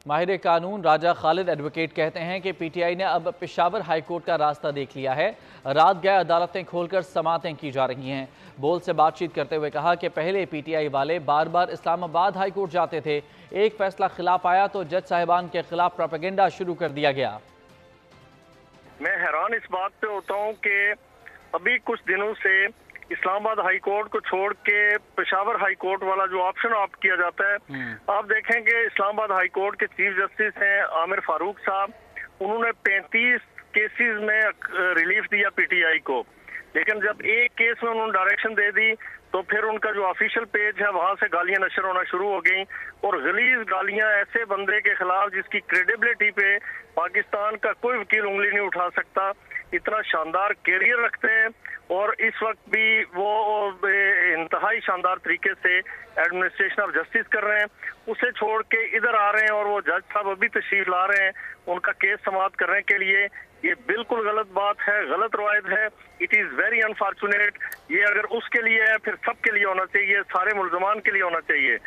ماہر قانون راجہ خالد ایڈوکیٹ کہتے ہیں کہ پی ٹی آئی نے اب پشاور ہائی کورٹ کا راستہ دیکھ لیا ہے۔ رات گئے عدالتیں کھول کر سماعتیں کی جا رہی ہیں۔ بول سے بات چیت کرتے ہوئے کہا کہ پہلے پی ٹی آئی والے بار بار اسلام آباد ہائی کورٹ جاتے تھے، ایک فیصلہ خلاف آیا تو جج صاحبان کے خلاف پروپیگنڈا شروع کر دیا گیا۔ میں حیران اس بات پہ ہوتا ہوں کہ ابھی کچھ دنوں سے اسلام آباد ہائی کورٹ کو چھوڑ کے پشاور ہائی کورٹ والا جو آپشن آپٹ کیا جاتا ہے، آپ دیکھیں کہ اسلام آباد ہائی کورٹ کے چیف جسٹس ہیں عامر فاروق صاحب، انہوں نے 35 کیسز میں ریلیف دیا پی ٹی آئی کو، لیکن جب ایک کیس میں انہوں نے ڈائریکشن دے دی تو پھر ان کا جو آفیشیل پیج ہے وہاں سے گالیاں نشر ہونا شروع ہو گئیں، اور غلیظ گالیاں ایسے بندے کے خلاف جس کی کریڈیبلٹی پہ پاکستان کا کوئی وکیل انگلی نہیں اٹھا سکتا، اتنا شاندار کیریئر رکھتے ہیں اور اس وقت بھی وہ انتہائی شاندار طریقے سے ایڈمنسٹریشن آف جسٹس کر رہے ہیں، اسے چھوڑ کے ادھر آ رہے ہیں اور وہ جج صاحب ابھی تشریف لا رہے ہیں ان کا کیس سماعت کرنے کے لیے۔ یہ بالکل غلط بات ہے، غلط روایت ہے، اٹ از ویری انفارچونیٹ۔ یہ اگر اس کے لیے ہے پھر سب کے لیے ہونا چاہیے، سارے ملزمان کے لیے ہونا چاہیے۔